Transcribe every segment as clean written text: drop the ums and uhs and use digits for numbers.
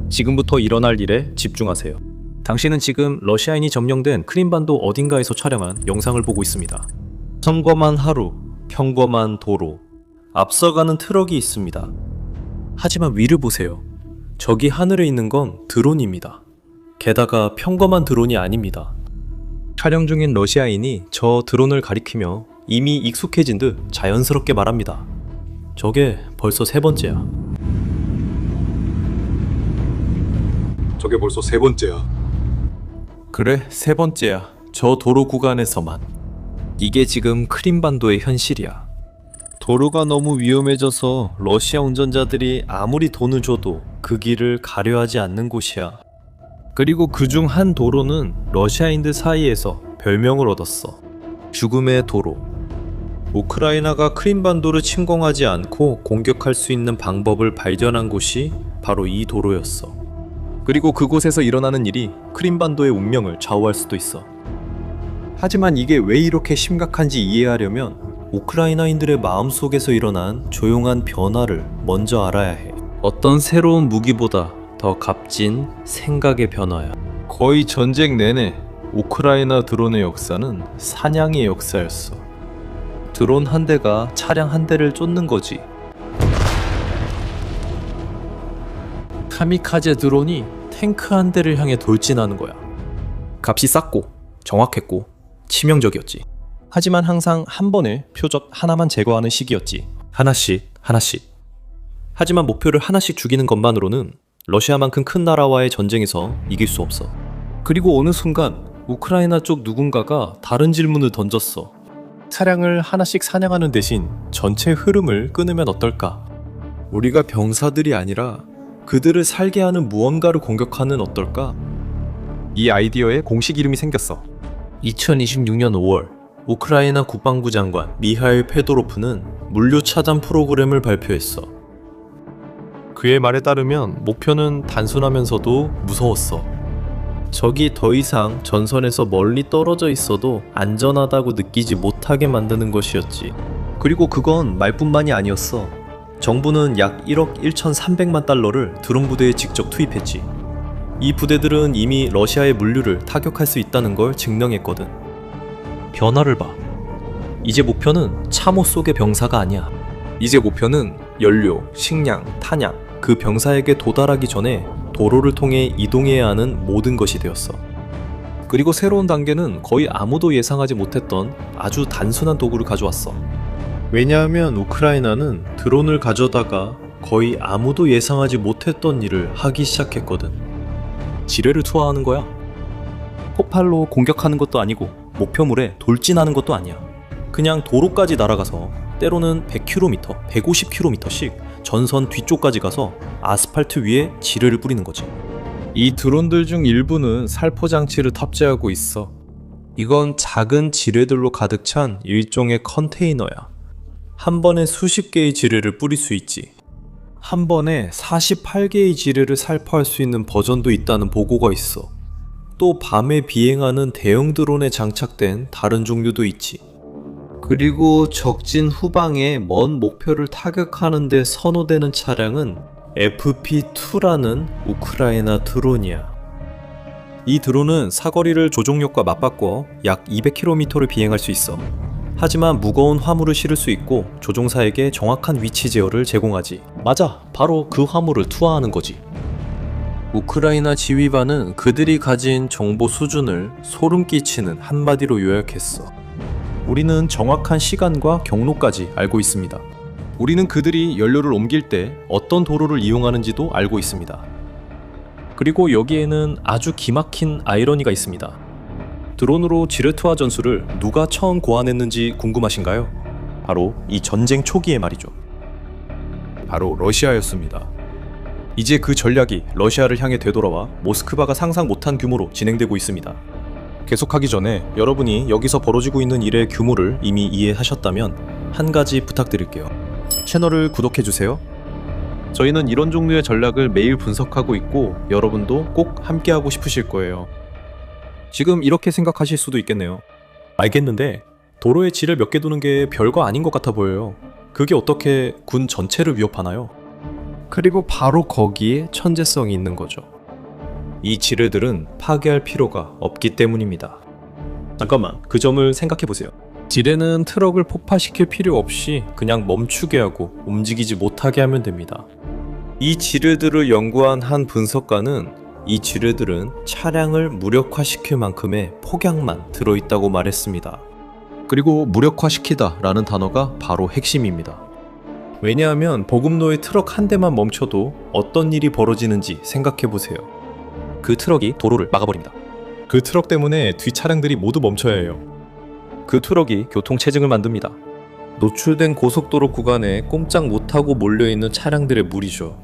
지금부터 일어날 일에 집중하세요. 당신은 지금 러시아인이 점령된 크림반도 어딘가에서 촬영한 영상을 보고 있습니다. 평범한 하루, 평범한 도로. 앞서가는 트럭이 있습니다. 하지만 위를 보세요. 저기 하늘에 있는 건 드론입니다. 게다가 평범한 드론이 아닙니다. 촬영 중인 러시아인이 저 드론을 가리키며 이미 익숙해진 듯 자연스럽게 말합니다. 저게 벌써 세 번째야. 저게 벌써 세 번째야. 그래, 세 번째야. 저 도로 구간에서만. 이게 지금 크림반도의 현실이야. 도로가 너무 위험해져서 러시아 운전자들이 아무리 돈을 줘도 그 길을 가려 하지 않는 곳이야. 그리고 그중 한 도로는 러시아인들 사이에서 별명을 얻었어. 죽음의 도로. 우크라이나가 크림반도를 침공하지 않고 공격할 수 있는 방법을 발견한 곳이 바로 이 도로였어. 그리고 그곳에서 일어나는 일이 크림반도의 운명을 좌우할 수도 있어. 하지만 이게 왜 이렇게 심각한지 이해하려면 우크라이나인들의 마음속에서 일어난 조용한 변화를 먼저 알아야 해. 어떤 새로운 무기보다 더 값진 생각의 변화야. 거의 전쟁 내내 우크라이나 드론의 역사는 사냥의 역사였어. 드론 한 대가 차량 한 대를 쫓는 거지. 카미카제 드론이 탱크 한 대를 향해 돌진하는 거야. 값이 쌌고 정확했고 치명적이었지. 하지만 항상 한 번에 표적 하나만 제거하는 시기였지. 하나씩 하나씩. 하지만 목표를 하나씩 죽이는 것만으로는 러시아만큼 큰 나라와의 전쟁에서 이길 수 없어. 그리고 어느 순간 우크라이나 쪽 누군가가 다른 질문을 던졌어. 차량을 하나씩 사냥하는 대신 전체 흐름을 끊으면 어떨까? 우리가 병사들이 아니라 그들을 살게 하는 무언가를 공격하는 어떨까? 이 아이디어에 공식 이름이 생겼어. 2026년 5월 우크라이나 국방부 장관 미하일 페도로프는 물류 차단 프로그램을 발표했어. 그의 말에 따르면 목표는 단순하면서도 무서웠어. 적이 더 이상 전선에서 멀리 떨어져 있어도 안전하다고 느끼지 못하게 만드는 것이었지. 그리고 그건 말뿐만이 아니었어. 정부는 약 1억 1,300만 달러를 드론 부대에 직접 투입했지. 이 부대들은 이미 러시아의 물류를 타격할 수 있다는 걸 증명했거든. 변화를 봐. 이제 목표는 참호 속의 병사가 아니야. 이제 목표는 연료, 식량, 탄약, 그 병사에게 도달하기 전에 도로를 통해 이동해야 하는 모든 것이 되었어. 그리고 새로운 단계는 거의 아무도 예상하지 못했던 아주 단순한 도구를 가져왔어. 왜냐하면 우크라이나는 드론을 가져다가 거의 아무도 예상하지 못했던 일을 하기 시작했거든. 지뢰를 투하하는 거야. 폭발로 공격하는 것도 아니고 목표물에 돌진하는 것도 아니야. 그냥 도로까지 날아가서 때로는 100km, 150km씩 전선 뒤쪽까지 가서 아스팔트 위에 지뢰를 뿌리는 거지. 이 드론들 중 일부는 살포 장치를 탑재하고 있어. 이건 작은 지뢰들로 가득 찬 일종의 컨테이너야. 한 번에 수십 개의 지뢰를 뿌릴 수 있지. 한 번에 48개의 지뢰를 살포할 수 있는 버전도 있다는 보고가 있어. 또 밤에 비행하는 대형 드론에 장착된 다른 종류도 있지. 그리고 적진 후방에 먼 목표를 타격하는 데 선호되는 차량은 FP2라는 우크라이나 드론이야. 이 드론은 사거리를 조종력과 맞바꿔 약 200km를 비행할 수 있어. 하지만 무거운 화물을 실을 수 있고 조종사에게 정확한 위치 제어를 제공하지. 맞아, 바로 그 화물을 투하하는 거지. 우크라이나 지휘반은 그들이 가진 정보 수준을 소름 끼치는 한마디로 요약했어. 우리는 정확한 시간과 경로까지 알고 있습니다. 우리는 그들이 연료를 옮길 때 어떤 도로를 이용하는지도 알고 있습니다. 그리고 여기에는 아주 기막힌 아이러니가 있습니다. 드론으로 지뢰투하 전술을 누가 처음 고안했는지 궁금하신가요? 바로 이 전쟁 초기에 말이죠. 바로 러시아였습니다. 이제 그 전략이 러시아를 향해 되돌아와 모스크바가 상상 못한 규모로 진행되고 있습니다. 계속하기 전에 여러분이 여기서 벌어지고 있는 일의 규모를 이미 이해하셨다면 한 가지 부탁드릴게요. 채널을 구독해주세요. 저희는 이런 종류의 전략을 매일 분석하고 있고 여러분도 꼭 함께하고 싶으실 거예요. 지금 이렇게 생각하실 수도 있겠네요. 알겠는데 도로에 지를 몇 개 두는 게 별거 아닌 것 같아 보여요. 그게 어떻게 군 전체를 위협하나요? 그리고 바로 거기에 천재성이 있는 거죠. 이 지뢰들은 파괴할 필요가 없기 때문입니다. 잠깐만, 그 점을 생각해 보세요. 지뢰는 트럭을 폭파시킬 필요 없이 그냥 멈추게 하고 움직이지 못하게 하면 됩니다. 이 지뢰들을 연구한 한 분석가는 이 지뢰들은 차량을 무력화시킬 만큼의 폭약만 들어있다고 말했습니다. 그리고 무력화시키다 라는 단어가 바로 핵심입니다. 왜냐하면 보급로의 트럭 한 대만 멈춰도 어떤 일이 벌어지는지 생각해 보세요. 그 트럭이 도로를 막아버립니다. 그 트럭 때문에 뒷 차량들이 모두 멈춰야 해요. 그 트럭이 교통체증을 만듭니다. 노출된 고속도로 구간에 꼼짝 못하고 몰려있는 차량들의 무리죠.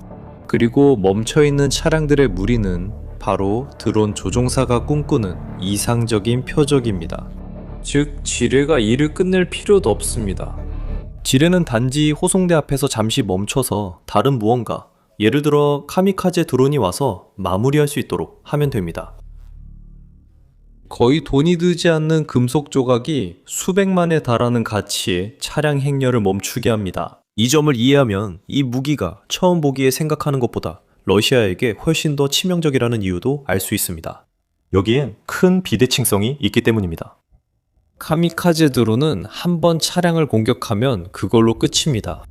그리고 멈춰있는 차량들의 무리는 바로 드론 조종사가 꿈꾸는 이상적인 표적입니다. 즉, 지뢰가 일을 끝낼 필요도 없습니다. 지뢰는 단지 호송대 앞에서 잠시 멈춰서 다른 무언가, 예를 들어 카미카제 드론이 와서 마무리할 수 있도록 하면 됩니다. 거의 돈이 들지 않는 금속 조각이 수백만에 달하는 가치의 차량 행렬을 멈추게 합니다. 이 점을 이해하면 이 무기가 처음 보기에 생각하는 것보다 러시아에게 훨씬 더 치명적이라는 이유도 알 수 있습니다. 여기엔 큰 비대칭성이 있기 때문입니다. 카미카제 드론은 한 번 차량을 공격하면 그걸로 끝입니다.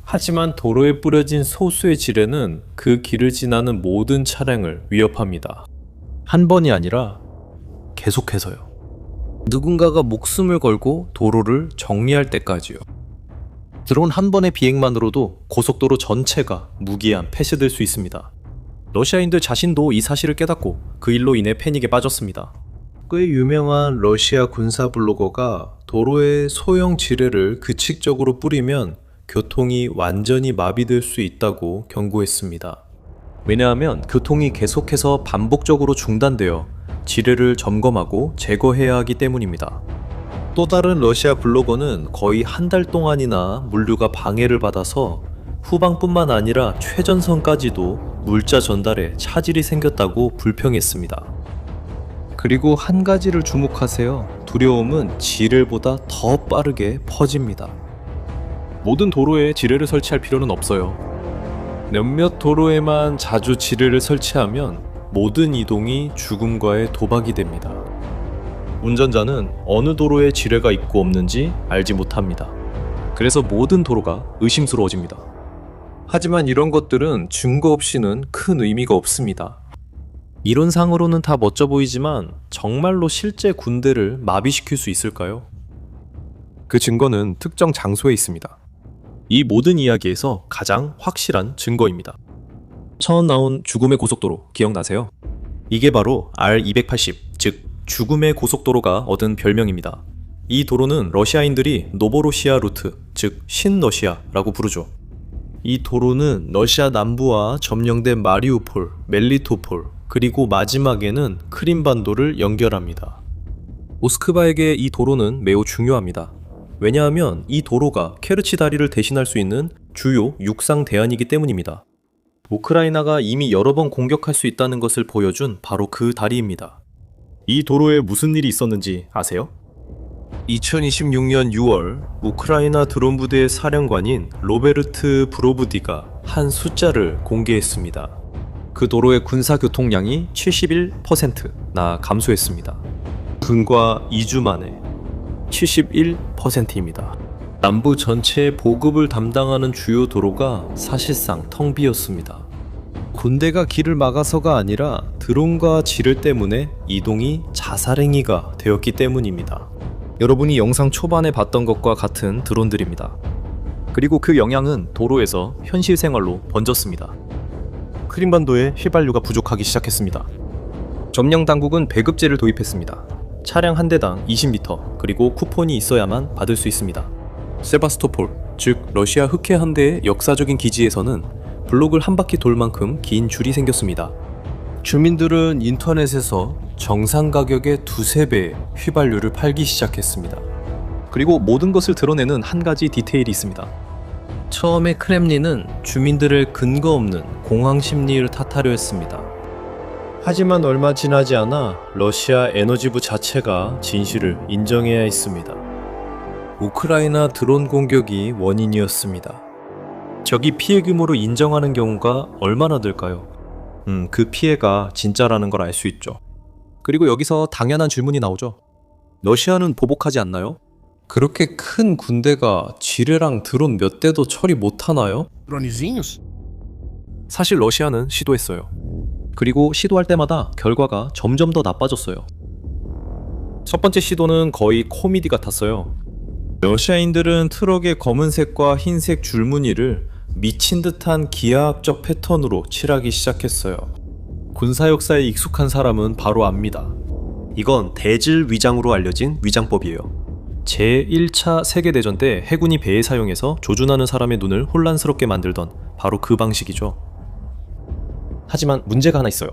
하지만 도로에 뿌려진 소수의 지뢰는 그 길을 지나는 모든 차량을 위협합니다. 한 번이 아니라 계속해서요. 누군가가 목숨을 걸고 도로를 정리할 때까지요. 드론 한 번의 비행만으로도 고속도로 전체가 무기한 폐쇄될 수 있습니다. 러시아인들 자신도 이 사실을 깨닫고 그 일로 인해 패닉에 빠졌습니다. 꽤 유명한 러시아 군사 블로거가 도로에 소형 지뢰를 규칙적으로 뿌리면 교통이 완전히 마비될 수 있다고 경고했습니다. 왜냐하면 교통이 계속해서 반복적으로 중단되어 지뢰를 점검하고 제거해야 하기 때문입니다. 또 다른 러시아 블로거는 거의 한 달 동안이나 물류가 방해를 받아서 후방뿐만 아니라 최전선까지도 물자 전달에 차질이 생겼다고 불평했습니다. 그리고 한 가지를 주목하세요. 두려움은 지뢰보다 더 빠르게 퍼집니다. 모든 도로에 지뢰를 설치할 필요는 없어요. 몇몇 도로에만 자주 지뢰를 설치하면 모든 이동이 죽음과의 도박이 됩니다. 운전자는 어느 도로에 지뢰가 있고 없는지 알지 못합니다. 그래서 모든 도로가 의심스러워집니다. 하지만 이런 것들은 증거 없이는 큰 의미가 없습니다. 이론상으로는 다 멋져 보이지만 정말로 실제 군대를 마비시킬 수 있을까요? 그 증거는 특정 장소에 있습니다. 이 모든 이야기에서 가장 확실한 증거입니다. 처음 나온 죽음의 고속도로 기억나세요? 이게 바로 R280, 즉 죽음의 고속도로가 얻은 별명입니다. 이 도로는 러시아인들이 노보로시아 루트, 즉 신러시아라고 부르죠. 이 도로는 러시아 남부와 점령된 마리우폴, 멜리토폴, 그리고 마지막에는 크림반도를 연결합니다. 모스크바에게 이 도로는 매우 중요합니다. 왜냐하면 이 도로가 케르치 다리를 대신할 수 있는 주요 육상 대안이기 때문입니다. 우크라이나가 이미 여러 번 공격할 수 있다는 것을 보여준 바로 그 다리입니다. 이 도로에 무슨 일이 있었는지 아세요? 2026년 6월 우크라이나 드론 부대의 사령관인 로베르트 브로브디가 한 숫자를 공개했습니다. 그 도로의 군사 교통량이 71%나 감소했습니다. 불과 2주 만에 71%입니다. 남부 전체의 보급을 담당하는 주요 도로가 사실상 텅 비었습니다. 군대가 길을 막아서가 아니라 드론과 지뢰 때문에 이동이 자살행위가 되었기 때문입니다. 여러분이 영상 초반에 봤던 것과 같은 드론들입니다. 그리고 그 영향은 도로에서 현실 생활로 번졌습니다. 크림반도에 휘발유가 부족하기 시작했습니다. 점령 당국은 배급제를 도입했습니다. 차량 한 대당 20리터, 그리고 쿠폰이 있어야만 받을 수 있습니다. 세바스토폴, 즉 러시아 흑해 함대의 역사적인 기지에서는 블록을 한 바퀴 돌 만큼 긴 줄이 생겼습니다. 주민들은 인터넷에서 정상 가격의 두세 배의 휘발유를 팔기 시작했습니다. 그리고 모든 것을 드러내는 한 가지 디테일이 있습니다. 처음에 크렘린은 주민들을 근거 없는 공황 심리를 탓하려 했습니다. 하지만 얼마 지나지 않아 러시아 에너지부 자체가 진실을 인정해야 했습니다. 우크라이나 드론 공격이 원인이었습니다. 적이 피해 규모를 인정하는 경우가 얼마나 될까요? 그 피해가 진짜라는 걸 알 수 있죠. 그리고 여기서 당연한 질문이 나오죠. 러시아는 보복하지 않나요? 그렇게 큰 군대가 지뢰랑 드론 몇 대도 처리 못하나요? Dronezinhos? 사실 러시아는 시도했어요. 그리고 시도할 때마다 결과가 점점 더 나빠졌어요. 첫 번째 시도는 거의 코미디 같았어요. 러시아인들은 트럭의 검은색과 흰색 줄무늬를 미친 듯한 기하학적 패턴으로 칠하기 시작했어요. 군사 역사에 익숙한 사람은 바로 압니다. 이건 대질 위장으로 알려진 위장법이에요. 제1차 세계대전 때 해군이 배에 사용해서 조준하는 사람의 눈을 혼란스럽게 만들던 바로 그 방식이죠. 하지만 문제가 하나 있어요.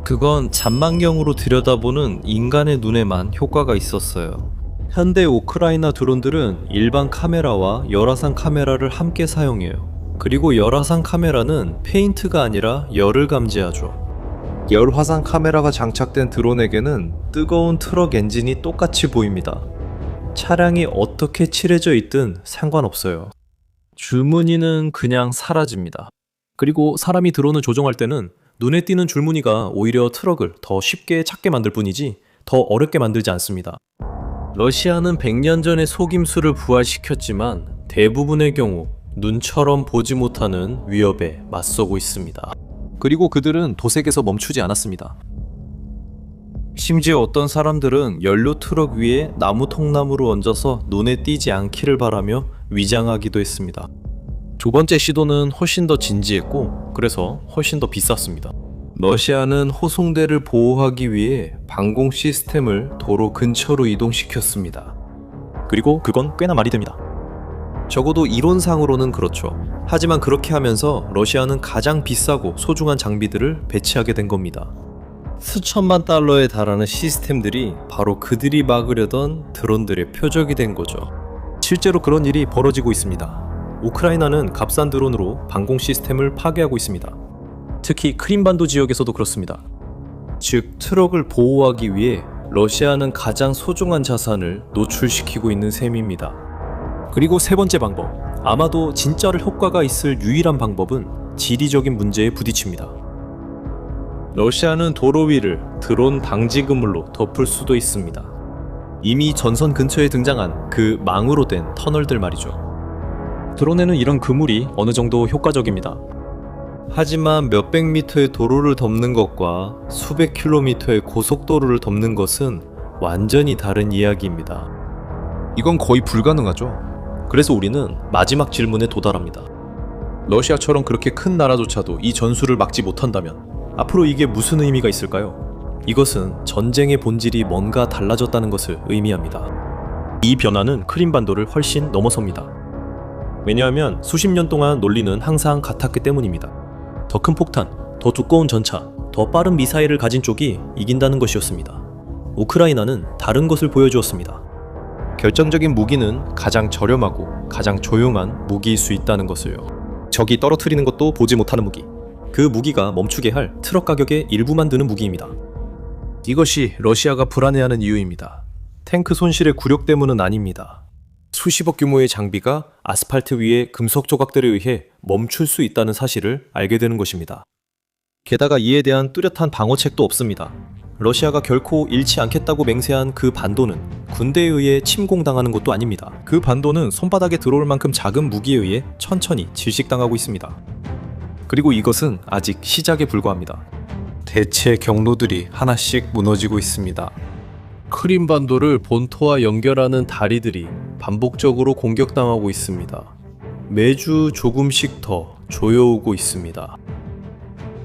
그건 잔망경으로 들여다보는 인간의 눈에만 효과가 있었어요. 현대 우크라이나 드론들은 일반 카메라와 열화상 카메라를 함께 사용해요. 그리고 열화상 카메라는 페인트가 아니라 열을 감지하죠. 열화상 카메라가 장착된 드론에게는 뜨거운 트럭 엔진이 똑같이 보입니다. 차량이 어떻게 칠해져 있든 상관없어요. 줄무늬는 그냥 사라집니다. 그리고 사람이 드론을 조종할 때는 눈에 띄는 줄무늬가 오히려 트럭을 더 쉽게 찾게 만들 뿐이지 더 어렵게 만들지 않습니다. 러시아는 100년 전에 속임수를 부활시켰지만 대부분의 경우 눈처럼 보지 못하는 위협에 맞서고 있습니다. 그리고 그들은 도색에서 멈추지 않았습니다. 심지어 어떤 사람들은 연료 트럭 위에 나무 통나무를 얹어서 눈에 띄지 않기를 바라며 위장하기도 했습니다. 두 번째 시도는 훨씬 더 진지했고 그래서 훨씬 더 비쌌습니다. 러시아는 호송대를 보호하기 위해 방공 시스템을 도로 근처로 이동시켰습니다. 그리고 그건 꽤나 말이 됩니다. 적어도 이론상으로는 그렇죠. 하지만 그렇게 하면서 러시아는 가장 비싸고 소중한 장비들을 배치하게 된 겁니다. 수천만 달러에 달하는 시스템들이 바로 그들이 막으려던 드론들의 표적이 된 거죠. 실제로 그런 일이 벌어지고 있습니다. 우크라이나는 값싼 드론으로 방공 시스템을 파괴하고 있습니다. 특히 크림반도 지역에서도 그렇습니다. 즉, 트럭을 보호하기 위해 러시아는 가장 소중한 자산을 노출시키고 있는 셈입니다. 그리고 세 번째 방법, 아마도 진짜로 효과가 있을 유일한 방법은 지리적인 문제에 부딪힙니다. 러시아는 도로 위를 드론 방지 그물로 덮을 수도 있습니다. 이미 전선 근처에 등장한 그 망으로 된 터널들 말이죠. 드론에는 이런 그물이 어느 정도 효과적입니다. 하지만 몇백 미터의 도로를 덮는 것과 수백 킬로미터의 고속도로를 덮는 것은 완전히 다른 이야기입니다. 이건 거의 불가능하죠. 그래서 우리는 마지막 질문에 도달합니다. 러시아처럼 그렇게 큰 나라조차도 이 전술을 막지 못한다면 앞으로 이게 무슨 의미가 있을까요? 이것은 전쟁의 본질이 뭔가 달라졌다는 것을 의미합니다. 이 변화는 크림반도를 훨씬 넘어섭니다. 왜냐하면 수십 년 동안 논리는 항상 같았기 때문입니다. 더 큰 폭탄, 더 두꺼운 전차, 더 빠른 미사일을 가진 쪽이 이긴다는 것이었습니다. 우크라이나는 다른 것을 보여주었습니다. 결정적인 무기는 가장 저렴하고 가장 조용한 무기일 수 있다는 것을요. 적이 떨어뜨리는 것도 보지 못하는 무기. 그 무기가 멈추게 할 트럭 가격의 일부만 드는 무기입니다. 이것이 러시아가 불안해하는 이유입니다. 탱크 손실의 굴욕 때문은 아닙니다. 수십억 규모의 장비가 아스팔트 위의 금속 조각들에 의해 멈출 수 있다는 사실을 알게 되는 것입니다. 게다가 이에 대한 뚜렷한 방어책도 없습니다. 러시아가 결코 잃지 않겠다고 맹세한 그 반도는 군대에 의해 침공당하는 것도 아닙니다. 그 반도는 손바닥에 들어올 만큼 작은 무기에 의해 천천히 질식당하고 있습니다. 그리고 이것은 아직 시작에 불과합니다. 대체 경로들이 하나씩 무너지고 있습니다. 크림반도를 본토와 연결하는 다리들이 반복적으로 공격당하고 있습니다. 매주 조금씩 더 조여오고 있습니다.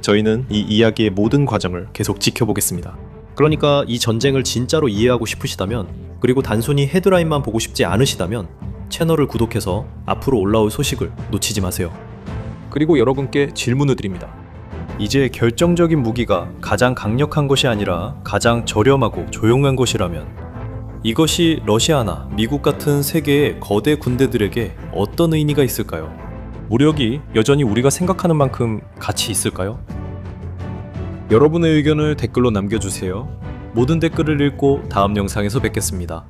저희는 이 이야기의 모든 과정을 계속 지켜보겠습니다. 그러니까 이 전쟁을 진짜로 이해하고 싶으시다면, 그리고 단순히 헤드라인만 보고 싶지 않으시다면 채널을 구독해서 앞으로 올라올 소식을 놓치지 마세요. 그리고 여러분께 질문을 드립니다. 이제 결정적인 무기가 가장 강력한 것이 아니라 가장 저렴하고 조용한 것이라면 이것이 러시아나 미국 같은 세계의 거대 군대들에게 어떤 의미가 있을까요? 무력이 여전히 우리가 생각하는 만큼 가치 있을까요? 여러분의 의견을 댓글로 남겨주세요. 모든 댓글을 읽고 다음 영상에서 뵙겠습니다.